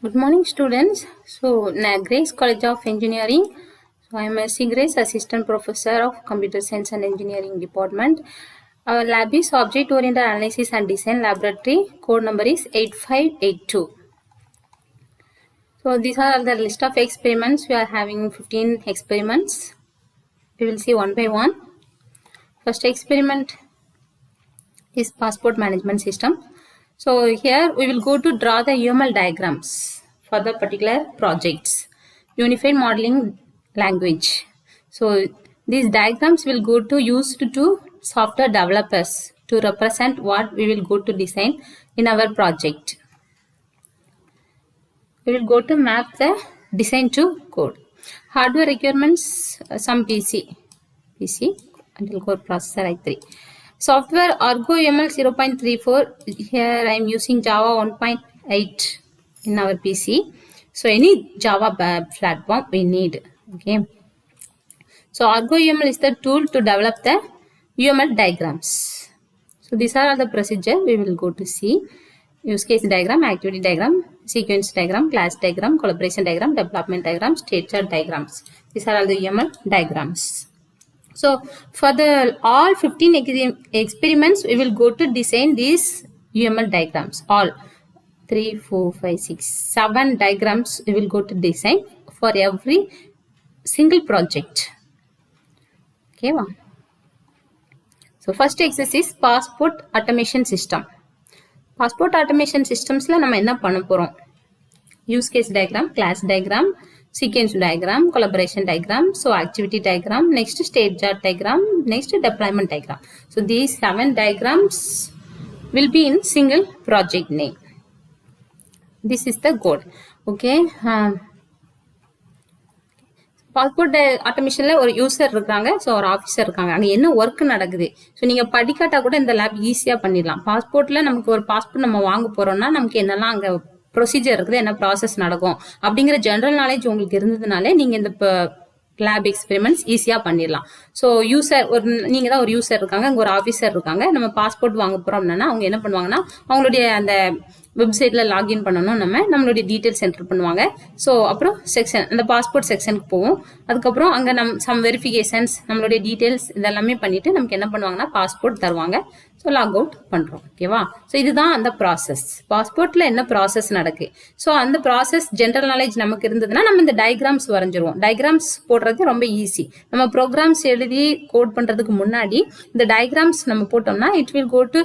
Good morning, students. So, Grace College of Engineering. So, I am S.C. Grace, Assistant Professor of Computer Science and Engineering Department. Our lab is Object Oriented Analysis and Design Laboratory. Code number is 8582. So, these are the list of experiments. We are having 15 experiments. We will see one by one. First experiment is passport management system. So here we will go to draw the UML diagrams for the particular projects. Unified modeling language. So these diagrams will go to used to software developers to represent what we will go to design in our project. We will go to map the design to code. Hardware requirements, some PC until core processor i3. Software Argo ML 0.34. Here I am using Java 1.8 in our PC. So any Java platform we need. Okay. So Argo UML is the tool to develop the UML diagrams. So these are all the procedure we will go to see. Use case diagram, activity diagram, sequence diagram, class diagram, collaboration diagram, development diagram, state chart diagrams. These are all the UML diagrams. So for the all 15 experiments, we will go to design these UML diagrams. All 3, 4, 5, 6, 7 diagrams we will go to design for every single project. Okay. So first exercise is passport automation system. Passport automation systems la நம்ம என்ன பண்ண போறோம்? Use case diagram, class diagram, sequence diagram, collaboration diagram, so activity diagram, next state chart diagram, next deployment diagram. So these 7 diagrams will be in single project name. This is the code. Okay. Passport ஆட்டோமேஷன்ல ஒரு user இருக்காங்க, so ஒரு officer இருக்காங்க. அங்கே என்ன work நடக்குது, so நீங்கள் படிக்காட்டா கூட இந்த லேப் ஈஸியாக பண்ணிடலாம். பாஸ்போர்ட்டில் நமக்கு ஒரு பாஸ்போர்ட் நம்ம வாங்க போகிறோம்னா நமக்கு என்னெல்லாம் அங்கே ப்ரொசீஜர் இருக்குது, என்ன ப்ராசஸ் நடக்கும் அப்படிங்கிற ஜென்ரல் நாலேஜ் உங்களுக்கு இருந்ததுனாலே நீங்கள் இந்த லேப் எக்ஸ்பெரிமெண்ட்ஸ் ஈஸியாக பண்ணிடலாம். ஸோ யூசர் நீங்கள் தான் ஒரு யூசர் இருக்காங்க, அங்கே ஒரு ஆஃபீஸர் இருக்காங்க. நம்ம பாஸ்போர்ட் வாங்க போகிறோம் அப்படின்னா அவங்க என்ன பண்ணுவாங்கன்னா அவங்களுடைய அந்த வெப்சைட்டில் லாகின் பண்ணணும். நம்மளுடைய டீட்டெயில்ஸ் என்டர் பண்ணுவாங்க. ஸோ அப்புறம் செக்ஷன் அந்த பாஸ்போர்ட் செக்ஷனுக்கு போவோம். அதுக்கப்புறம் அங்கே சம் வெரிஃபிகேஷன்ஸ் நம்மளுடைய டீட்டெயில்ஸ் இதெல்லாமே பண்ணிவிட்டு நமக்கு என்ன பண்ணுவாங்கன்னா பாஸ்போர்ட் தருவாங்க. ஸோ லாக் அவுட் பண்ணுறோம். ஓகேவா? ஸோ இதுதான் அந்த ப்ராசஸ். பாஸ்போர்ட்டில் என்ன ப்ராசஸ் நடக்கு, ஸோ அந்த ப்ராசஸ் ஜென்ரல் நாலேஜ் நமக்கு இருந்ததுன்னா நம்ம இந்த டயக்ராம்ஸ் வரைஞ்சிருவோம். டயக்ராம்ஸ் போடுறது ரொம்ப ஈஸி. நம்ம ப்ரோக்ராம்ஸ் எழுதி கோட் பண்ணுறதுக்கு முன்னாடி இந்த டயக்ராம்ஸ் நம்ம போட்டோம்னா it will go to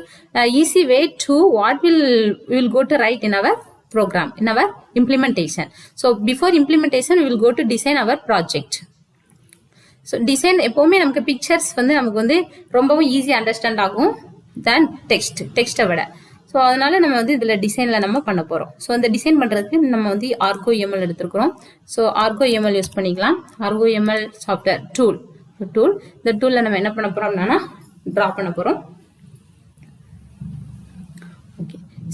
easy way to what will go to write in our program, in our implementation. So before implementation we will go to design our project. So design எப்பவுமே நமக்கு pictures நமக்கு ரொம்பவும் easy understand ஆகும் than டெக்ஸ்ட்டை விட. So அதனால நம்ம இதில் டிசைனில் நம்ம பண்ண போகிறோம். ஸோ அந்த டிசைன் பண்ணுறதுக்கு நம்ம ஆர்கோ எம்எல் எடுத்துருக்கிறோம். ஸோ ஆர்கோ எம்எல் யூஸ் பண்ணிக்கலாம். ஆர்கோ எம்எல் சாஃப்ட்வேர் டூல். இந்த டூலில் நம்ம என்ன பண்ண போகிறோம்னா ட்ரா பண்ண போகிறோம்.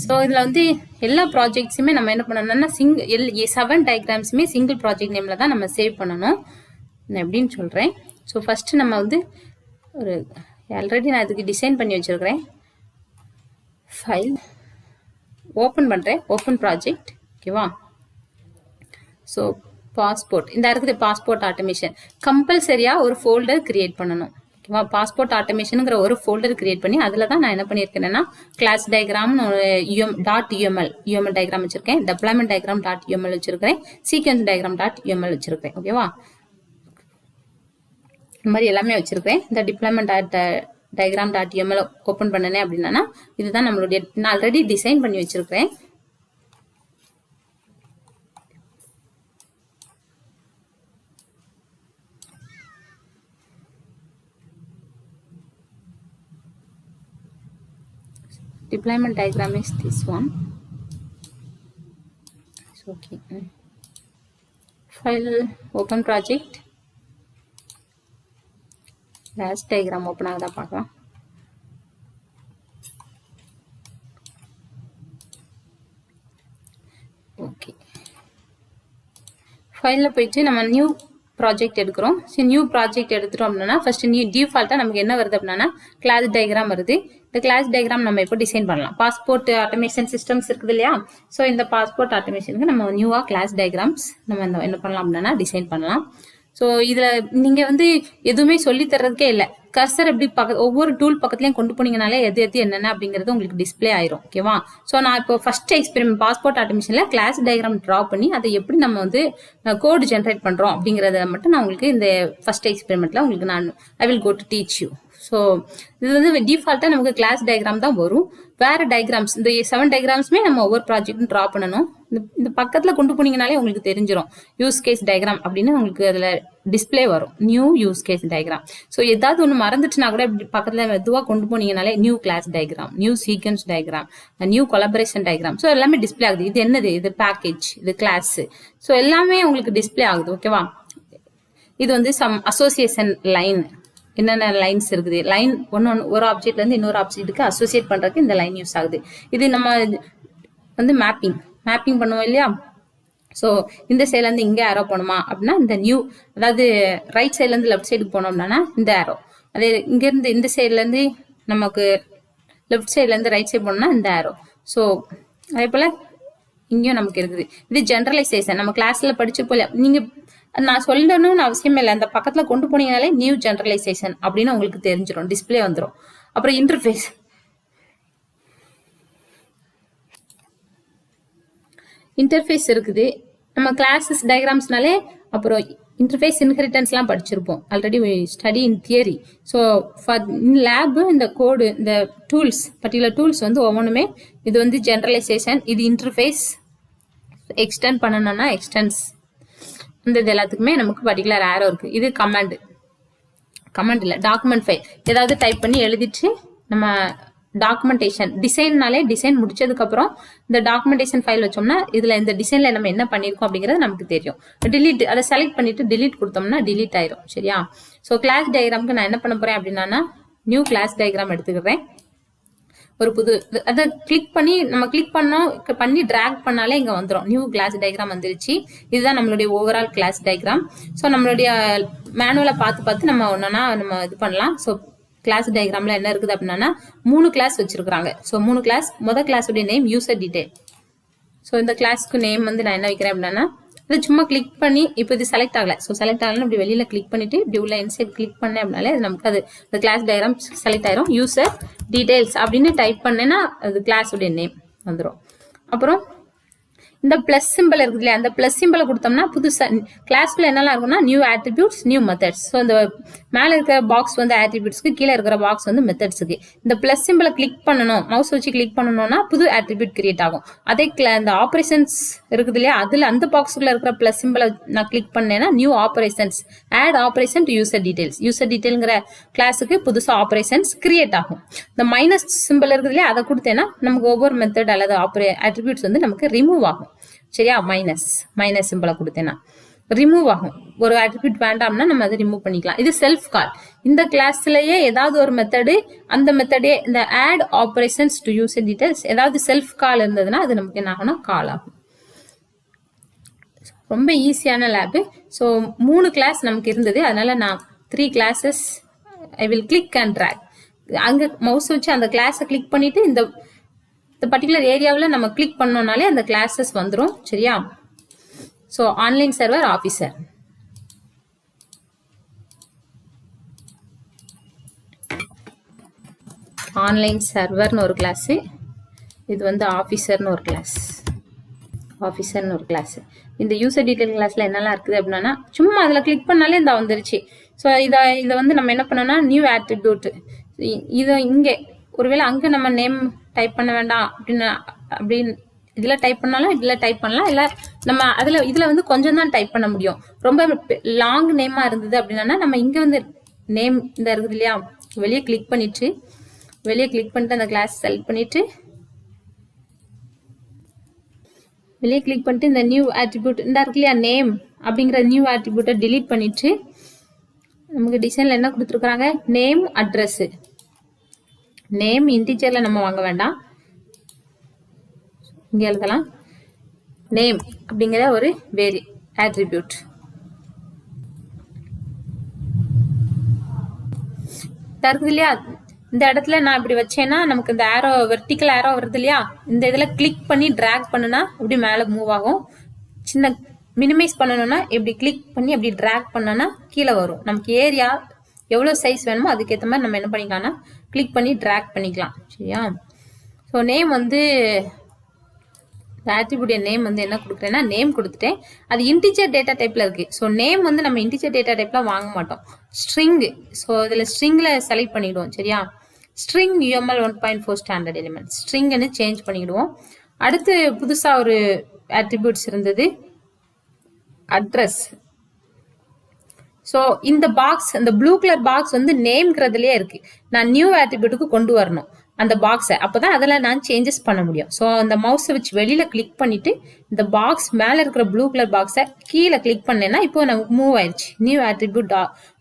ஸோ இதில் எல்லா ப்ராஜெக்ட்ஸுமே நம்ம என்ன பண்ணணும்னா 7 டயக்ராம்ஸுமே சிங்கிள் ப்ராஜெக்ட் நேமில் தான் நம்ம சேவ் பண்ணணும். நான் எப்படின்னு சொல்கிறேன். ஸோ ஃபஸ்ட்டு நம்ம ஒரு ஆல்ரெடி நான் இதுக்கு டிசைன் பண்ணி வச்சுருக்கிறேன். ஃபைல் ஓப்பன் பண்ணுறேன். Open project. ஓகேவா? ஸோ பாஸ்போர்ட் இந்த இருக்குது பாஸ்போர்ட் ஆட்டோமேஷன். கம்பல்சரியாக ஒரு ஃபோல்டர் கிரியேட் பண்ணணும். ஓகேவா? பாஸ்போர்ட் ஆட்டோமேஷனுங்கிற ஒரு ஃபோல்டர் கிரியேட் பண்ணி அதில் தான் நான் என்ன பண்ணியிருக்கேன்னா கிளாஸ் டயக்ராம்னு டாட் யூஎம்எல் டயக்ராம் வச்சிருக்கேன். டெப்ளாய்மெண்ட் டயக்ராம் டாட் யூஎம்எல் வச்சிருக்கேன். சீக்வன்ஸ் டயக்ராம் டாட் யூஎம்எல் வச்சிருக்கேன். ஓகேவா? இந்த மாதிரி எல்லாமே வச்சிருக்கேன். இந்த deployment diagram dot UML open பண்ணனே அப்படின்னா இதுதான் நம்மளுடைய நான் ஆல்ரெடி டிசைன் பண்ணி வச்சிருக்கேன். Deployment diagram is this one. It's okay. File open project. Class diagram open ஆகுதா பார்க்கலாம். ஓகே. ஃபைலில் போயிட்டு நம்ம நியூ ப்ராஜெக்ட் எடுக்கிறோம். சரி, நியூ ப்ராஜெக்ட் எடுத்துட்டோம் அப்படின்னா ஃபர்ஸ்ட் டிஃபால்ட்டாக நமக்கு என்ன வருது அப்படின்னா கிளாஸ் டயக்ராம் வருது. இந்த கிளாஸ் டயக்ராம் நம்ம இப்போ டிசைன் பண்ணலாம். பாஸ்போர்ட் ஆட்டோமேஷன் சிஸ்டம்ஸ் இருக்குது இல்லையா? ஸோ இந்த பாஸ்போர்ட் ஆட்டோமேஷனுக்கு நம்ம நியூவாக கிளாஸ் டயக்ராம்ஸ் நம்ம என்ன பண்ணலாம் அப்படின்னா டிசைன் பண்ணலாம். ஸோ இதில் நீங்கள் வந்து எதுவுமே சொல்லி தர்றதுக்கே இல்லை. கர்சர் எப்படி ஒவ்வொரு டூல் பக்கத்துலையும் கொண்டு போனீங்கனாலே எது என்னென்ன அப்படிங்கிறது உங்களுக்கு டிஸ்பிளே ஆயிரும். ஓகேவா? ஸோ நான் இப்போ ஃபர்ஸ்ட் எக்ஸ்பெரிமெண்ட் பாஸ்போர்ட் ஆட்டோமேஷனில் கிளாஸ் டயக்ராம் ட்ரா பண்ணி அதை எப்படி நம்ம வந்து கோடு ஜென்ரேட் பண்ணுறோம் அப்படிங்கிறத மட்டும் நான் உங்களுக்கு இந்த ஃபர்ஸ்ட் எக்ஸ்பெரிமெண்ட்டில் உங்களுக்கு I will go to teach you. So இது வந்து டிஃபால்ட்டாக நமக்கு கிளாஸ் டயக்ராம் தான் வரும். வேற டயக்ராம்ஸ் இந்த 7 டயக்ராம்ஸுமே நம்ம ஒவ்வொரு ப்ராஜெக்டும் ட்ரா பண்ணணும். இந்த பக்கத்தில் கொண்டு போனீங்கனாலே உங்களுக்கு தெரிஞ்சிடும் யூஸ் கேஸ் டயக்ராம் அப்படின்னு உங்களுக்கு அதில் டிஸ்பிளே வரும். New use case diagram. So ஏதாவது ஒன்று மறந்துச்சுன்னா கூட இப்படி பக்கத்தில் மெதுவாக கொண்டு போனீங்கனாலே new class diagram, new sequence diagram, new collaboration diagram. So எல்லாமே டிஸ்பிளே ஆகுது. இது என்னது? இது பேக்கேஜ், இது கிளாஸ். ஸோ எல்லாமே உங்களுக்கு டிஸ்பிளே ஆகுது. ஓகேவா? இது வந்து சம் அசோசியேஷன் லைன், என்னென்ன லைன்ஸ் இருக்குது, லைன் ஒரு ஆப்ஜெக்ட்ல இருந்து இன்னொரு ஆப்ஜெக்ட்டுக்கு அசோசியேட் பண்றதுக்கு இந்த லைன் யூஸ் ஆகுது. இது நம்ம வந்து மேப்பிங் பண்ணுவோம் இல்லையா? ஸோ இந்த சைட்ல இருந்து இங்கே ஆரோ போனோமா அப்படின்னா இந்த நியூ, அதாவது ரைட் சைட்ல இருந்து லெஃப்ட் சைடுக்கு போனோம்னா இந்த ஆரோ, அதே இங்க இருந்து இந்த சைட்ல இருந்து நமக்கு லெஃப்ட் சைட்ல இருந்து ரைட் சைடு போனோம்னா இந்த ஆரோ. ஸோ அதே போல இங்கேயும் நமக்கு இருக்குது. இது ஜென்ரலைசேஷன். நம்ம கிளாஸ்ல படிச்சிருப்போம். நீங்க நான் சொல்லணும்னு அவசியமே இல்லை. அந்த பக்கத்துல கொண்டு போனீங்கனாலே நியூ ஜென்ரலைசேஷன் அப்படின்னு உங்களுக்கு தெரிஞ்சிடும், டிஸ்பிளே வந்துடும். அப்புறம் இன்டர்ஃபேஸ் இருக்குது. நம்ம கிளாஸஸ் டயக்ராம்ஸ்னாலே அப்புறம் இன்டர்ஃபேஸ் இன்ஹெரிட்டன்ஸ்லாம் படிச்சிருப்போம் already, study in theory. So for lab இந்த கோடு, இந்த டூல்ஸ், பர்டிகுலர் டூல்ஸ் வந்து ஒவ்வொன்றுமே இது வந்து ஜென்ரலைசேஷன், இது இன்டர்ஃபேஸ், எக்ஸ்டெண்ட் பண்ணணும்னா எக்ஸ்டென்ஸ், இந்த இது எல்லாத்துக்குமே நமக்கு பர்டிகுலர் ஆரோ இருக்கு. இது கமெண்ட் இல்லை, டாக்குமெண்ட் ஃபைல். ஏதாவது டைப் பண்ணி எழுதிட்டு நம்ம டாக்குமெண்டேஷன், டிசைன்னாலே டிசைன் முடிச்சதுக்கு அப்புறம் இந்த டாக்குமெண்டேஷன் ஃபைல் வச்சோம்னா இதுல இந்த டிசைன்ல நம்ம என்ன பண்ணிருக்கோம் அப்படிங்கிறது நமக்கு தெரியும். டிலீட், அதை செலக்ட் பண்ணிட்டு டிலீட் கொடுத்தோம்னா டிலீட் ஆயிரும். சரியா? ஸோ கிளாஸ் டயக்ராமுக்கு நான் என்ன பண்ண போறேன் அப்படின்னா நியூ கிளாஸ் டயக்ராம் எடுத்துக்கிறேன். ஒரு புது அதை கிளிக் பண்ணி டிராக் பண்ணாலே இங்க வந்துடும். நியூ கிளாஸ் டயக்ராம் வந்துருச்சு. இதுதான் நம்மளுடைய ஓவரால் கிளாஸ் டயக்ராம். ஸோ நம்மளுடைய மேனுவலை பார்த்து நம்ம இது பண்ணலாம். ஸோ கிளாஸ் டயக்ராம்ல என்ன இருக்குது அப்படின்னா 3 கிளாஸ் வச்சிருக்காங்க. So 3 class. முதல் கிளாஸுடைய நேம் யூசர் டீடைல். ஸோ இந்த கிளாஸ்க்கு நேம் வந்து நான் என்ன வைக்கிறேன் அப்படின்னா, இது சும்மா கிளிக் பண்ணி, இப்போ இது செலக்ட் ஆகல. ஸோ செலக்ட் ஆகலன்னு இப்படி வெளியில கிளிக் பண்ணிட்டு இப்படி உள்ள இன்சைட் கிளிக் பண்ணேன் அப்படின்னாலே நமக்கு அது இந்த கிளாஸ் டயக்ராம் செலக்ட் ஆயிரும். யூசர் டீடைல்ஸ் அப்படின்னு டைப் பண்ணேன்னா அது கிளாஸுடைய நேம் வந்துடும். அப்புறம் இந்த பிளஸ் சிம்பிள் இருக்குது இல்லையா, அந்த பிளஸ் சிம்பிளை கொடுத்தோம்னா புதுசா கிளாஸ்க்குள்ள என்னெல்லாம் இருக்கும்னா new attributes, new methods. So இந்த மேல இருக்கிற பாக்ஸ் வந்து ஆட்ரிபியூட்ஸ்க்கு, கீழே இருக்கிற பாக்ஸ் வந்து மெத்தட்ஸுக்கு. இந்த பிளஸ் சிம்பிளை கிளிக் பண்ணணும், மவுஸ் வச்சு கிளிக் பண்ணணும்னா புது ஆட்ரிபியூட் கிரியேட் ஆகும். அதே இந்த ஆப்ரேஷன்ஸ் இருக்குது இல்லையா, அதுல அந்த பாக்ஸுக்குள்ள இருக்கிற பிளஸ் சிம்பிளை நான் கிளிக் பண்ணேன்னா new operations, add operation to user details. User டீடைல்ங்கிற கிளாஸுக்கு புதுசா ஆப்ரேஷன்ஸ் கிரியேட் ஆகும். இந்த மைனஸ் சிம்பிள் இருக்குது இல்லையா, அதை கொடுத்தேன்னா நமக்கு ஒவ்வொரு மெத்தட் அல்லது ஆட்ரிபியூட்ஸ் வந்து நமக்கு ரிமூவ் ஆகும். சரியா? மைனஸ் சிம்பிளை கொடுத்தேன்னா ரிமூவ் ஆகும். ஒரு ஆட்ரிபியூட் வேண்டாம்னா நம்ம அதை ரிமூவ் பண்ணிக்கலாம். இது செல்ஃப் கால். இந்த கிளாஸ்லயே ஏதாவது ஒரு மெத்தடு, அந்த மெத்தடே இந்த add operations to user details ஏதாவது செல்ஃப் கால் இருந்ததுன்னா அது நமக்கு என்ன ஆகும்னா கால் ஆகும். ரொம்ப ஈஸியான லேப். ஸோ 3 கிளாஸ் நமக்கு இருந்தது. அதனால நான் 3 classes I will click and drag. அங்க மவுஸ் வச்சு அந்த கிளாஸை கிளிக் பண்ணிட்டு இந்த பர்டிகுலர் ஏரியாவில் நம்ம கிளிக் பண்ணோம்னாலே அந்த கிளாஸஸ் வந்துடும். சரியா? So online server officer, online சர்வர்னு ஒரு கிளாஸ், இது வந்து ஆஃபீஸர்னு ஒரு கிளாஸ். இந்த யூசர் டீடைல் கிளாஸ்ல என்னெல்லாம் இருக்குது அப்படின்னா சும்மா அதில் கிளிக் பண்ணாலே இந்த வந்துருச்சு. ஸோ இதை வந்து நம்ம என்ன பண்ணோம்னா நியூ ஆட்ரிபியூட், இதை இங்கே ஒருவேளை அங்கே நம்ம நேம் டைப் பண்ண வேண்டாம் அப்படின்னு இதில் டைப் பண்ணாலும் இதில் டைப் பண்ணலாம். இல்லை நம்ம இதில் வந்து கொஞ்சம் தான் டைப் பண்ண முடியும். ரொம்ப லாங் நேமாக இருந்தது அப்படின்னா நம்ம இங்கே வந்து நேம் இந்த இருக்குது இல்லையா, வெளியே கிளிக் பண்ணிட்டு அந்த கிளாஸ் செலக்ட் பண்ணிட்டு இந்த நியூ ஆட்ரிபியூட் இந்த இருக்கு இல்லையா நேம் அப்படிங்கிற நியூ ஆட்ரிபியூட்டை டிலீட் பண்ணிட்டு நமக்கு டிசைன்ல என்ன கொடுத்துருக்காங்க, நேம் அட்ரஸ். நேம் இன்டிஜர்ல நம்ம வாங்க வேண்டாம், இங்க எழுதலாம் நேம் அப்படிங்கிற ஒரு வேரி ஆட்ரிபியூட். இருக்குது இல்லையா, இந்த இடத்துல நான் இப்படி வச்சேன்னா நமக்கு இந்த ஆரோ வெர்டிக்கல் ஆரோ வருது இல்லையா, இந்த இதுல கிளிக் பண்ணி டிராக் பண்ணுனா இப்படி மேல மூவ் ஆகும். சின்ன மினிமைஸ் பண்ணணும்னா இப்படி கிளிக் பண்ணி அப்படி டிராக் பண்ணனா கீழே வரும். நமக்கு ஏரியா எவ்வளோ சைஸ் வேணுமோ அதுக்கேற்ற மாதிரி நம்ம என்ன பண்ணிக்கலாம்னா கிளிக் பண்ணி டிராக் பண்ணிக்கலாம். சரியா? ஸோ நேம் வந்து ஆட்ரிபியூட் நேம் வந்து என்ன கொடுக்குறேன்னா நேம் கொடுத்துட்டேன். அது இன்டிஜர் டேட்டா டைப்ல இருக்கு. ஸோ நேம் வந்து நம்ம இன்டிஜர் டேட்டா டைப்ல வாங்க மாட்டோம், ஸ்ட்ரிங். ஸோ இதில் ஸ்ட்ரிங்ல செலக்ட் பண்ணிடுவோம். சரியா? ஸ்ட்ரிங் UML 1.4 ஸ்டாண்டர்ட் எலிமெண்ட் ஸ்ட்ரிங்னு சேஞ்ச் பண்ணிடுவோம். அடுத்து புதுசா ஒரு ஆட்ரிபியூட்ஸ் இருந்தது, அட்ரஸ். ஸோ இந்த பாக்ஸ், இந்த ப்ளூ கலர் பாக்ஸ் வந்து நேம்ங்கிறதுலயே இருக்கு. நான் நியூ ஆட்ரிபியூட்டுக்கு கொண்டு வரணும் அந்த பாக்ஸை, அப்பதான் அதில் நான் சேஞ்சஸ் பண்ண முடியும். ஸோ அந்த மவுஸை வச்சு வெளியில கிளிக் பண்ணிட்டு இந்த பாக்ஸ் மேலே இருக்கிற ப்ளூ கலர் பாக்ஸை கீழே கிளிக் பண்ணேன்னா இப்போ நமக்கு மூவ் ஆயிடுச்சு. நியூ ஆட்ரிபியூட்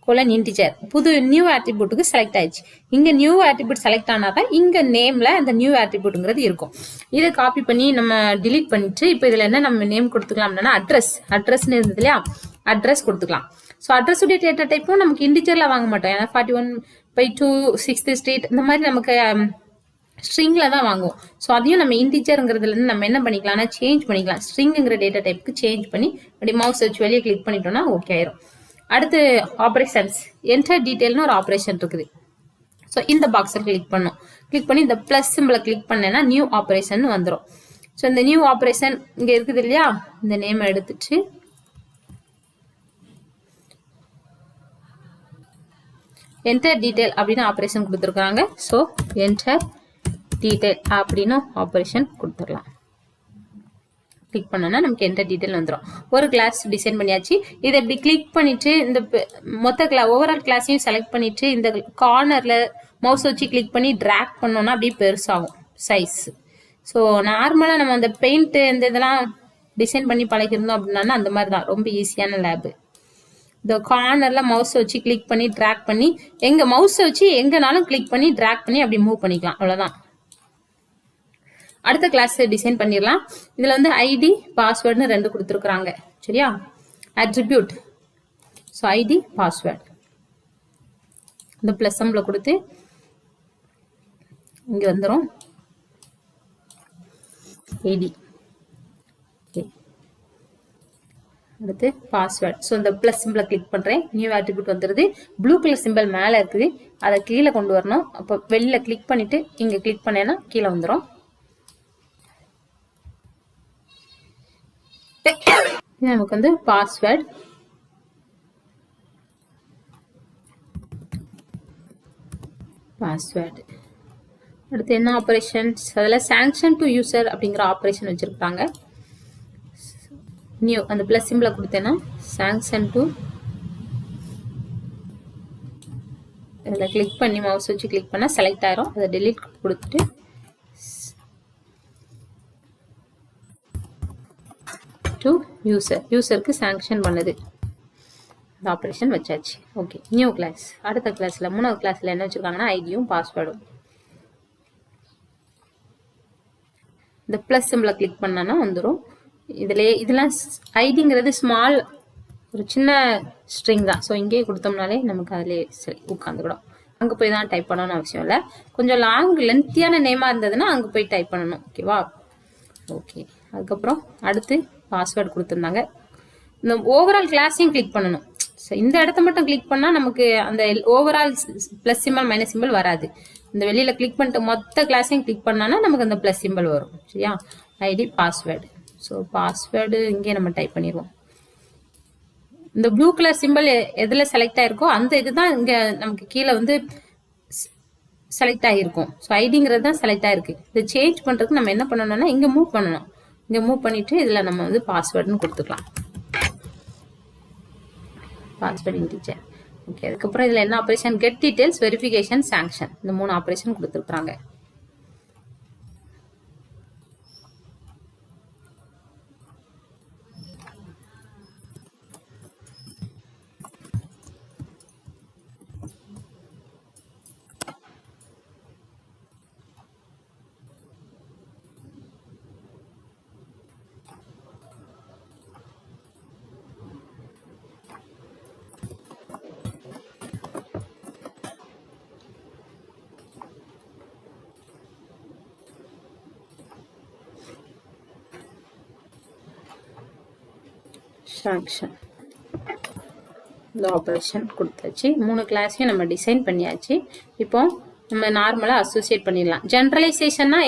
கோலன் இன்டிஜர் புது நியூ ஆட்ரிபியூட்டுக்கு செலக்ட் ஆயிடுச்சு. இங்க நியூ ஆட்ரிபியூட் செலக்ட் ஆனாதான் இங்க நேம்ல அந்த நியூ ஆட்ரிபியூட்ங்கிறது இருக்கும். இதை காப்பி பண்ணி நம்ம டிலீட் பண்ணிட்டு இப்போ இதுல என்ன நம்ம நேம் கொடுத்துக்கலாம்னா அட்ரஸ்ன்னு இருந்தது இல்லையா, அட்ரஸ் கொடுத்துக்கலாம். ஸோ அட்ரஸ் உடைய டேட்டா டைப்பும் நமக்கு இன்டிஜர்ல வாங்க மாட்டோம். ஏன்னா 41/2 6th ஸ்ட்ரீட் இந்த மாதிரி நமக்கு ஸ்ட்ரிங்ல தான் வாங்குவோம். ஸோ அதையும் நம்ம இன்டிஜர்ங்கிறதுல இருந்து நம்ம என்ன பண்ணிக்கலாம்னா சேஞ்ச் பண்ணிக்கலாம். ஸ்ட்ரிங்ங்கிற டேட்டா டைப்புக்கு சேஞ்ச் பண்ணி அப்படி மவுஸ் வச்சு வெளியே கிளிக் பண்ணிட்டோம்னா ஓகே ஆயிரும். அடுத்து ஆப்ரேஷன்ஸ், என்டர் டீடைல்னு ஒரு ஆப்ரேஷன் இருக்குது. ஸோ இந்த பாக்ஸை கிளிக் பண்ணும். கிளிக் பண்ணி இந்த பிளஸ் சிம்பிளை கிளிக் பண்ணேன்னா நியூ ஆப்ரேஷன் வந்துடும். ஸோ இந்த நியூ ஆப்ரேஷன் இங்கே இருக்குது இல்லையா, இந்த நேம் எடுத்துட்டு என்டர் டீடைல் அப்படின்னு ஆப்ரேஷன் கொடுத்துருக்காங்க. ஸோ என்டர் டீடைல் அப்படின்னு ஆப்ரேஷன் கொடுத்துடலாம். கிளிக் பண்ணோம்னா நமக்கு என்டர் டீடைல் வந்துடும். ஒரு கிளாஸ் டிசைன் பண்ணியாச்சு. இதை இப்படி கிளிக் பண்ணிட்டு இந்த மொத்த ஓவரால் கிளாஸையும் செலக்ட் பண்ணிட்டு இந்த கார்னர்ல மவுஸ் வச்சு கிளிக் பண்ணி டிராக் பண்ணோம்னா அப்படியே பெருசாகும் சைஸ். ஸோ நார்மலாக நம்ம அந்த பெயிண்ட் இந்த இதெல்லாம் டிசைன் பண்ணி பழகிருந்தோம் அப்படின்னா அந்த மாதிரி தான், ரொம்ப ஈஸியான லேபு. இந்த கார்னர்ல மவுஸ் வச்சு கிளிக் பண்ணி டிராக் பண்ணி எங்க மவுஸ் வச்சு எங்கனாலும் கிளிக் பண்ணி டிராக் பண்ணி அப்படி மூவ் பண்ணிக்கலாம். அவ்வளவுதான். அடுத்த கிளாஸ் டிசைன் பண்ணிடலாம். இதுல வந்து ஐடி பாஸ்வேர்டுன்னு 2 கொடுத்துருக்காங்க. சரியா? அட்ரிபியூட், ஸோ ஐடி பாஸ்வேர்டு இந்த பிளஸ் சிம்பிளை கொடுத்து இங்க வந்துடும் ஐடி. அடுத்து பாஸ்வேர்ட். ஸோ இந்த பிளஸ் சிம்பிளை கிளிக் பண்றேன், நியூ ஆட்ரிபியூட் வந்துருது. ப்ளூ கலர் சிம்பிள் மேலே இருக்குது, அதை கீழே கொண்டு வரணும். அப்போ வெளியில கிளிக் பண்ணிட்டு இங்க கிளிக் பண்ணேன்னா கீழே வந்துடும். நமக்கு வந்து பாஸ்வேர்ட். அடுத்து என்ன ஆப்ரேஷன்ஸ், அதில் சாங்ஷன் டு யூசர் அப்படிங்கிற ஆப்ரேஷன் வச்சிருக்காங்க. நியூ அந்த பிளஸ் சிம்பிளை கொடுத்தேன்னா சாங்ஷன் டு, இதில் கிளிக் பண்ணி மவுஸ் வச்சு கிளிக் பண்ணால் செலக்ட் ஆயிரும். அதை டெலீட் கொடுத்துட்டு டு யூசருக்கு சாங்ஷன் பண்ணுது. இந்த ஆப்ரேஷன் வச்சாச்சு. Okay, new class. அடுத்த கிளாஸ்ல 3வது கிளாஸ்ல என்ன வச்சிருக்காங்கன்னா ஐடியும் பாஸ்வேர்டும். இந்த பிளஸ் சிம்பிளை கிளிக் பண்ணனா வந்துடும். இதெல்லாம் ஐடிங்கிறது ஸ்மால் ஒரு சின்ன ஸ்ட்ரிங் தான். ஸோ இங்கேயே கொடுத்தோம்னாலே நமக்கு அதிலே சரி உட்காந்துக்கிடும். அங்கே போய் தான் டைப் பண்ணணும்னு அவசியம் இல்லை. கொஞ்சம் லாங் லென்த்தியான நேமாக இருந்ததுன்னா அங்கே போய் டைப் பண்ணணும். ஓகேவா? ஓகே. அதுக்கப்புறம் அடுத்து பாஸ்வேர்டு கொடுத்துருந்தாங்க. இந்த ஓவரால் கிளாஸையும் கிளிக் பண்ணணும். ஸோ இந்த இடத்த மட்டும் கிளிக் பண்ணால் நமக்கு அந்த overall plus symbol minus simple வராது. இந்த வெளியில் கிளிக் பண்ணிட்டு மொத்த கிளாஸையும் கிளிக் பண்ணானா நமக்கு அந்த ப்ளஸ் சிம்பிள் வரும். சரியா? ID password. ஸோ பாஸ்வேர்டு இங்கே நம்ம டைப் பண்ணிடுவோம். இந்த ப்ளூ கலர் சிம்பிள் எதில் செலக்ட் ஆயிருக்கோ அந்த இதுதான் இங்கே நமக்கு கீழே வந்து செலக்ட் ஆகிருக்கும். ஸோ ஐடிங்கிறது தான் செலக்ட் ஆயிருக்கு. இதை சேஞ்ச் பண்ணுறதுக்கு நம்ம என்ன பண்ணணும்னா இங்கே மூவ் பண்ணணும். இங்கே மூவ் பண்ணிட்டு இதில் நம்ம வந்து பாஸ்வேர்டுன்னு கொடுத்துக்கலாம். Password integer. ஓகே. அதுக்கப்புறம் இதில் என்ன operation, get details, verification, sanction, இந்த 3 ஆப்ரேஷன் கொடுத்துருக்காங்க. சாங்ஷன் இந்த ஆப்ரேஷன் கொடுத்தாச்சு. 3 கிளாஸையும் நம்ம டிசைன் பண்ணியாச்சு. இப்போ நம்ம நார்மலாக அசோசியேட் பண்ணிடலாம். ஜென்ரலைசேஷன்னா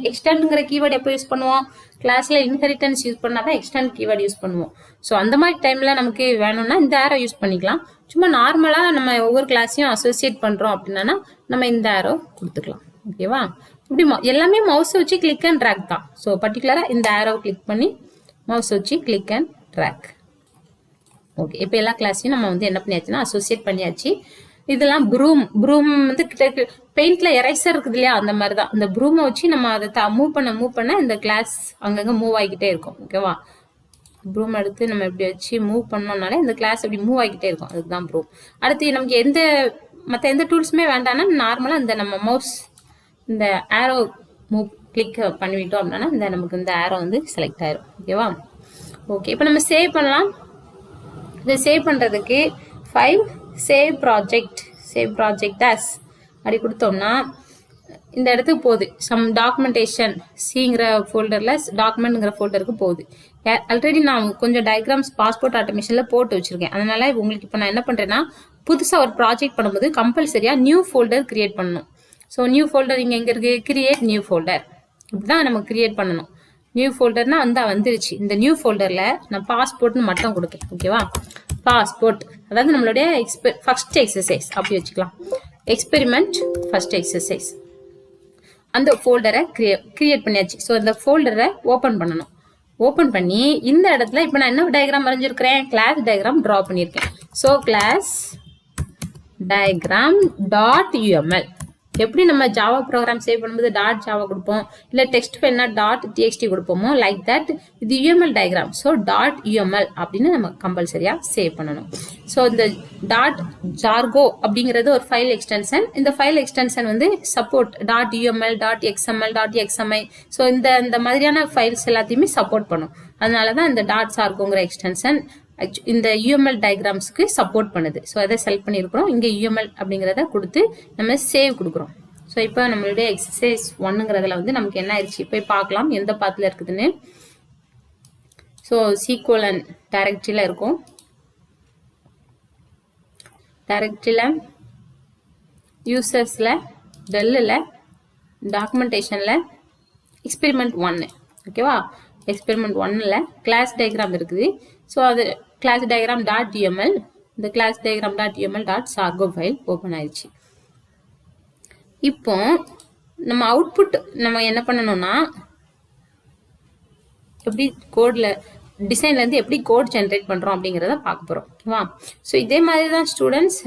எக்ஸ்டெண்டுங்கிற கீவேர்டு எப்போ யூஸ் பண்ணுவோம்? கிளாஸில் இன்ஹெரிட்டன்ஸ் யூஸ் பண்ணால் தான் எக்ஸ்டெண்ட் கீவேர்டு யூஸ் பண்ணுவோம். ஸோ அந்த மாதிரி டைமில் நமக்கு வேணும்னா இந்த ஆரோ யூஸ் பண்ணிக்கலாம். சும்மா நார்மலாக நம்ம ஒவ்வொரு கிளாஸையும் அசோசியேட் பண்ணுறோம் அப்படின்னா நம்ம இந்த ஆரோ கொடுத்துக்கலாம். ஓகேவா? இப்படி எல்லாமே மவுஸை வச்சு கிளிக் அண்ட் ட்ராக் தான். ஸோ பர்டிகுலராக இந்த ஆரோ கிளிக் பண்ணி மவுஸ் வச்சு கிளிக் அண்ட் ட்ராக். ஓகே, இப்போ எல்லா கிளாஸையும் நம்ம வந்து என்ன பண்ணியாச்சுன்னா அசோசியேட் பண்ணியாச்சு. இதெல்லாம் ப்ரூம் வந்து பெயிண்ட்ல எரேசர் இருக்குது இல்லையா, அந்த மாதிரி தான். இந்த ப்ரூமை வச்சு நம்ம அதை மூவ் பண்ண இந்த கிளாஸ் அங்கங்கே மூவ் ஆகிக்கிட்டே இருக்கும். ஓகேவா? ப்ரூம் எடுத்து நம்ம இப்படி வச்சு மூவ் பண்ணோம்னாலே இந்த கிளாஸ் அப்படி மூவ் ஆகிக்கிட்டே இருக்கும். அதுதான் ப்ரூம். அடுத்து நமக்கு மற்ற எந்த டூல்ஸுமே வேண்டாம்னா நார்மலாக இந்த நம்ம மவுஸ் இந்த ஆரோ மூவ் கிளிக் பண்ணிவிட்டோம் அப்படின்னா நமக்கு இந்த ஆரோ வந்து செலக்ட் ஆயிரும். ஓகேவா? ஓகே, இப்போ நம்ம சேவ் பண்ணலாம். இதை சேவ் பண்ணுறதுக்கு ஃபைல் சேவ் ப்ராஜெக்ட் as அப்படி கொடுத்தோம்னா இந்த இடத்துக்கு போகுது. சம் டாக்குமெண்டேஷன் சிங்கிற ஃபோல்டரில் டாக்குமெண்ட்ங்கிற ஃபோல்டருக்கு போகுது. ஆல்ரெடி நான் கொஞ்சம் டயக்ராம்ஸ் பாஸ்போர்ட் ஆட்டோமேஷனில் போட்டு வச்சுருக்கேன். அதனால் உங்களுக்கு இப்போ நான் என்ன பண்ணுறேன்னா புதுசாக ஒரு ப்ராஜெக்ட் பண்ணும்போது கம்பல்சரியாக நியூ ஃபோல்டர் க்ரியேட் பண்ணணும். ஸோ நியூ ஃபோல்டர் இங்கே எங்கே இருக்குது? Create new folder. இப்படிதான் நம்ம கிரியேட் பண்ணணும். நியூ ஃபோல்டர்னா வந்துருச்சு. இந்த நியூ ஃபோல்டரில் நான் பாஸ்போர்ட்னு மட்டும் கொடுக்கேன். ஓகேவா? பாஸ்போர்ட் அதாவது நம்மளுடைய ஃபர்ஸ்ட் எக்ஸசைஸ் அப்படி வச்சுக்கலாம். எக்ஸ்பெரிமெண்ட் ஃபர்ஸ்ட் எக்ஸசைஸ் அந்த ஃபோல்டரை கிரியேட் பண்ணியாச்சு. ஸோ இந்த ஃபோல்டரை ஓப்பன் பண்ணணும். ஓப்பன் பண்ணி இந்த இடத்துல இப்போ நான் என்ன டயக்ராம் வரைஞ்சிருக்கிறேன்? கிளாஸ் டயக்ராம் ட்ரா பண்ணியிருக்கேன். So class diagram dot UML. எப்படி நம்ம ஜாவா ப்ரோக்ராம் சேவ் பண்ணும்போது டாட் ஜாவா கொடுப்போம், இல்லை டெக்ஸ்ட் ஃபைல்னா டாட் டிஎக்ஸ்டி கொடுப்போமோ, லைக் தட் இது UML diagram. So dot UML அப்படின்னு நம்ம கம்பல்சரியாக சேவ் பண்ணணும். ஸோ இந்த டாட் ஜார்கோ அப்படிங்கிறது ஒரு ஃபைல் எக்ஸ்டென்ஷன். இந்த ஃபைல் எக்ஸ்டென்ஷன் வந்து support dot UML dot XML dot XMI. So இந்த மாதிரியான ஃபைல்ஸ் எல்லாத்தையுமே சப்போர்ட் பண்ணும். அதனால தான் இந்த டாட் ஜார்கோங்கிற எக்ஸ்டென்ஷன் இந்த யூஎம்எல் டயக்ராம்ஸ்க்கு சப்போர்ட் பண்ணுது. ஸோ அதை செலக்ட் பண்ணியிருக்கிறோம். இங்கே யூஎம்எல் அப்படிங்கிறத கொடுத்து நம்ம சேவ் கொடுக்குறோம். ஸோ இப்போ நம்மளுடைய எக்ஸசைஸ் 1ங்கிறதுல வந்து நமக்கு என்ன ஆயிடுச்சு போய் பார்க்கலாம் எந்த பாத்தில் இருக்குதுன்னு. ஸோ சீக்வலன் டைரக்டரியில் இருக்கும். டைரக்டரியில் யூசர்ஸில் டெல்லில் டாக்குமெண்டேஷனில் எக்ஸ்பெரிமெண்ட் 1. ஓகேவா? எக்ஸ்பெரிமெண்ட் 1ல் கிளாஸ் டயக்ராம் இருக்குது. ஸோ அது கிளாஸ் டயக்ராம் டாட் யூஎம்எல். இந்த class diagram dot UML dot சார்கோ ஃபைல் ஓப்பன் ஆயிடுச்சு. இப்போ நம்ம அவுட்புட் நம்ம என்ன பண்ணணும்னா எப்படி கோடில் டிசைன்லேருந்து எப்படி கோட் ஜென்ரேட் பண்ணுறோம் அப்படிங்கிறத பார்க்க போகிறோம். ஓகேவா? ஸோ இதே மாதிரி தான் ஸ்டூடெண்ட்ஸ்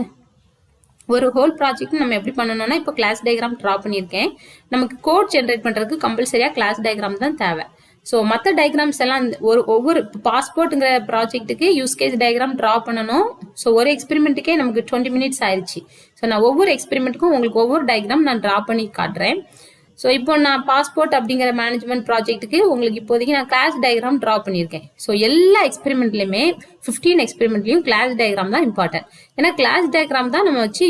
ஒரு ஹோல் ப்ராஜெக்ட் நம்ம எப்படி பண்ணணும்னா இப்போ கிளாஸ் டயக்ராம் ட்ரா பண்ணியிருக்கேன். நமக்கு கோட் ஜென்ரேட் பண்ணுறதுக்கு கம்பல்சரியாக கிளாஸ் டயக்ராம் தான் தேவை. ஸோ மற்ற டயக்ராம்ஸ் எல்லாம் ஒவ்வொரு பாஸ்போர்ட்டுங்கிற ப்ராஜெக்ட்டுக்கு யூஸ் கேஸ் டயக்ராம் ட்ரா பண்ணணும். ஸோ ஒரு எக்ஸ்பெரிமெண்ட்டுக்கே நமக்கு 20 minutes ஆயிடுச்சு. ஸோ நான் ஒவ்வொரு எக்ஸ்பெரிமெண்ட்டுக்கும் உங்களுக்கு ஒவ்வொரு டயக்ராம் நான் ட்ரா பண்ணி காட்டுறேன். ஸோ இப்போ நான் பாஸ்போர்ட் அப்படிங்கிற மேனேஜ்மெண்ட் ப்ராஜெக்ட்டுக்கு உங்களுக்கு இப்போதைக்கு நான் கிளாஸ் டயக்ராம் ட்ரா பண்ணியிருக்கேன். ஸோ எல்லா எக்ஸ்பெரிமெண்ட்லையுமே 15 எக்ஸ்பெரிமெண்ட்லையும் கிளாஸ் டயக்ராம் தான் இம்பார்ட்டன்ட். ஏன்னா கிளாஸ் டயக்ராம் தான் நம்ம வச்சு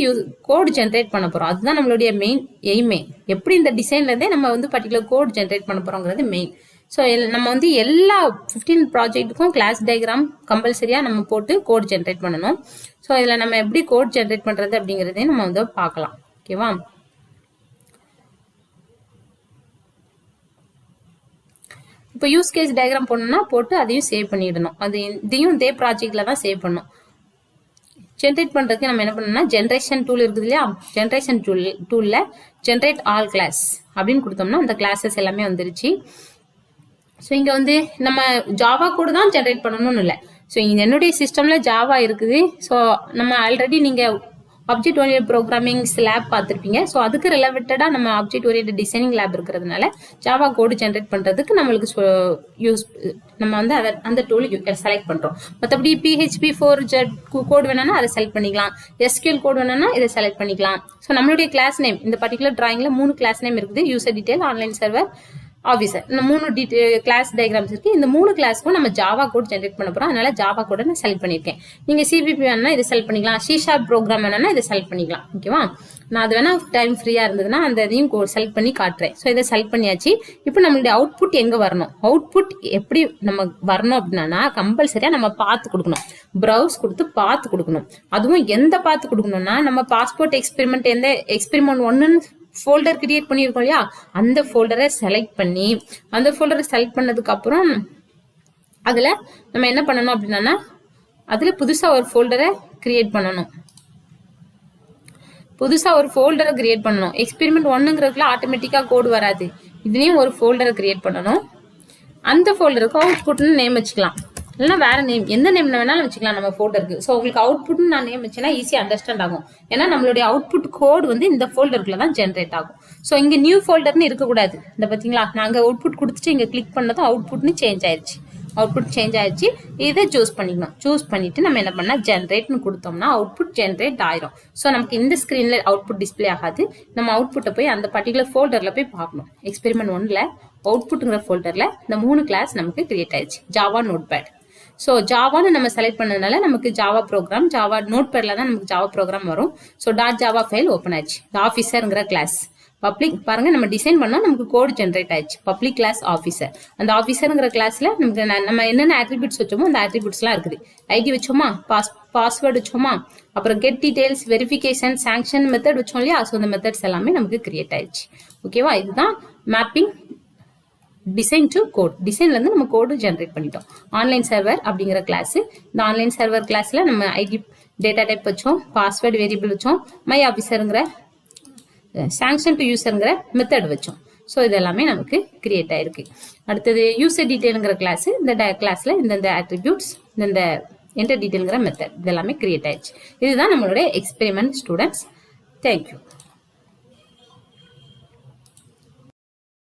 கோட் ஜென்ரேட் பண்ண போகிறோம். அதுதான் நம்மளுடைய மெயின் எய்மே. எப்படி இந்த டிசைன்லேருந்தே நம்ம வந்து பர்டிகுலர் கோட் ஜென்ரேட் பண்ண போகிறோங்கிறது மெயின். ஸோ நம்ம வந்து எல்லா 15 ப்ராஜெக்ட்டுக்கும் கிளாஸ் டயக்ராம் கம்பல்சரியாக நம்ம போட்டு கோட் ஜென்ரேட் பண்ணணும். ஸோ இதில் நம்ம எப்படி கோட் ஜென்ரேட் பண்ணுறது அப்படிங்கிறதையும் நம்ம வந்து பார்க்கலாம். ஓகேவா? இப்போ யூஸ் கேஸ் டயக்ராம் போடணும்னா போட்டு அதையும் சேவ் பண்ணிடணும். இதையும் இதே ப்ராஜெக்டில் தான் சேவ் பண்ணணும். ஜென்ரேட் பண்ணுறதுக்கு நம்ம என்ன பண்ணணும்னா ஜென்ரேஷன் டூல் இருக்குது இல்லையா, ஜென்ரேஷன் டூலில் ஜென்ரேட் ஆல் கிளாஸ் அப்படின்னு கொடுத்தோம்னா அந்த கிளாஸஸ் எல்லாமே வந்துருச்சு. ஸோ இங்கே வந்து நம்ம ஜாவா கூட தான் ஜென்ரேட் பண்ணணும்னு இல்லை. ஸோ என்னுடைய சிஸ்டமில் ஜாவா இருக்குது. ஸோ நம்ம ஆல்ரெடி நீங்கள் ஆப்ஜெக்ட் ஓரியன்ட் ப்ரோக்ராமிங் லேப் பார்த்துருப்பீங்க. ஸோ அதுக்கு ரிலேட்டடாக நம்ம ஆப்ஜெக்ட் ஓரியன்ட் டிசைனிங் லேப் இருக்கிறதுனால ஜாவா கோடு ஜென்ரேட் பண்ணுறதுக்கு நம்மளுக்கு நம்ம வந்து அந்த டூல் செலக்ட் பண்ணுறோம். மற்றபடி PHP 4 கோட் வேணும்னா அதை செலக்ட் பண்ணிக்கலாம். SQL கோட் வேணும்னா இதை செலக்ட் பண்ணிக்கலாம். ஸோ நம்மளுடைய கிளாஸ் நேம் இந்த பர்டிகுலர் டிராயிங்கில் 3 கிளாஸ் நேம் இருக்குது. User detail, online server, officer இந்த 3 கிளாஸ் டயக்ராம்ஸ் இருக்கு. இந்த 3 கிளாஸ்க்கும் நம்ம ஜாவா கோட் ஜென்ரேட் பண்ண போறோம். அதனால ஜாவா கோட நான் செலக்ட் பண்ணிருக்கேன். நீங்க சிபிபி வேணா இதை செலக்ட் பண்ணிக்கலாம், C# ப்ரோக்ராம் வேணா இதை செலக்ட் பண்ணிக்கலாம். ஓகேவா, நான் அது வேணா டைம் ஃப்ரீயா இருந்ததுன்னா அந்த இதையும் செலக்ட் பண்ணி காட்டுறேன். ஸோ இதை செலக்ட் பண்ணியாச்சு. இப்போ நம்மளுடைய அவுட்புட் எங்க வரணும், அவுட்புட் எப்படி நம்ம வரணும் அப்படின்னா கம்பல்சரியா நம்ம பார்த்து கொடுக்கணும். ப்ரௌஸ் கொடுத்து பார்த்து கொடுக்கணும். அதுவும் எந்த பார்த்து கொடுக்கணும்னா நம்ம பாஸ்போர்ட் எக்ஸ்பெரிமெண்ட் எந்த எக்ஸ்பெரிமெண்ட் 1ன்னு ஃபோல்டர் கிரியேட் பண்ணியிருக்கோம் இல்லையா, அந்த ஃபோல்டரை செலக்ட் பண்ணி அந்த ஃபோல்டரை செலக்ட் பண்ணதுக்கு அப்புறம் அதுல நம்ம என்ன பண்ணணும் அப்படின்னா அதுல புதுசா ஒரு ஃபோல்டரை கிரியேட் பண்ணணும். எக்ஸ்பெரிமெண்ட் 1ங்கிறதுக்குள்ள ஆட்டோமேட்டிக்கா கோடு வராது. இதுலயும் ஒரு ஃபோல்டரை கிரியேட் பண்ணணும். அந்த ஃபோல்டருக்கு அவுட்புட்னு நேம் வச்சுக்கலாம், இல்லைன்னா வேற நேம், எந்த நேம்ல வேணாலும் வச்சுக்கலாம் நம்ம ஃபோல்டருக்கு. ஸோ உங்களுக்கு அவுட்புட்னு நான் நேம் வச்சேன்னா ஈஸியா அண்டர்ஸ்டாண்ட் ஆகும். ஏன்னா நம்மளுடைய அவுட்புட் கோட் வந்து இந்த ஃபோல்டருக்குள்ள தான் ஜென்ரேட் ஆகும். ஸோ இங்க நியூ ஃபோல்டர்னு இருக்கக்கூடாது. இந்த பார்த்தீங்களா, நாங்க அவுட்புட் கொடுத்துட்டு இங்க கிளிக் பண்ணதும் அவுட்புட்னு சேஞ்ச் ஆயிடுச்சு. இதை சூஸ் பண்ணிக்கணும். சூஸ் பண்ணிட்டு நம்ம என்ன பண்ணா ஜென்ரேட்னு கொடுத்தோம்னா அவுட்புட் ஜென்ரேட் ஆயிரும். ஸோ நமக்கு இந்த ஸ்கிரீன்ல அவுட்புட் டிஸ்பிளே ஆகாது. நம்ம அவுட்புட்டை போய் அந்த பர்டிகுலர் ஃபோல்டர்ல போய் பார்க்கணும். எக்ஸ்பெரிமெண்ட் 1ல அவுட்புட்ங்கிற ஃபோல்டர்ல இந்த 3 கிளாஸ் நமக்கு கிரியேட் ஆயிடுச்சு. Java notepad. ஸோ ஜாவான்னு நம்ம செலக்ட் பண்ணதுனால நமக்கு ஜாவா ப்ரோக்ராம், ஜாவா நோட்பேட்ல தான் நமக்கு ஜாவா ப்ரோக்ராம் வரும். ஸோ .java ஃபைல் ஓப்பன் ஆயிடுச்சு. ஆஃபீஸர்ங்கிற கிளாஸ் பப்ளிக் பாருங்க, நம்ம டிசைன் பண்ணோம், நமக்கு கோட் ஜென்ரேட் ஆயிடுச்சு. Public class officer. அந்த ஆஃபீஸர்ங்கிற கிளாஸ்ல நமக்கு நம்ம என்னென்ன ஆட்ரிபியூட்ஸ் வச்சோமோ அந்த ஆட்ரிபியூட்ஸ்லாம் இருக்குது. ஐடி வச்சோமா, பாஸ்வேர்டு வச்சோமா, அப்புறம் get details, verification, sanction method வச்சோம் இல்லையா. ஸோ அந்த மெத்தட்ஸ் எல்லாமே நமக்கு கிரியேட் ஆயிடுச்சு. ஓகேவா, இதுதான் மேப்பிங் டிசைன் டு கோட். டிசைன்ல இருந்து நம்ம கோடு ஜென்ரேட் பண்ணிட்டோம். ஆன்லைன் சர்வர் அப்படிங்கிற கிளாஸ். இந்த ஆன்லைன் சர்வர் கிளாஸ்ல நம்ம ஐடி டேட்டா டைப் வச்சோம், பாஸ்வேர்டு வேரியபிள் வச்சோம், மை ஆஃபீஸருங்கிற சாங்ஷன் டு யூசருங்கிற மெத்தட் வச்சோம். ஸோ இது எல்லாமே நமக்கு கிரியேட் ஆயிருக்கு. அடுத்தது யூசர் டீடைலுங்கிற கிளாஸ். இந்த கிளாஸ்ல இந்த ஆட்ரிபியூட்ஸ், இந்த என்டர் டீடைலுங்கிற மெத்தட் இதெல்லாமே கிரியேட் ஆயிடுச்சு. இதுதான் நம்மளுடைய எக்ஸ்பெரிமெண்ட் ஸ்டூடெண்ட்ஸ். தேங்க்யூ.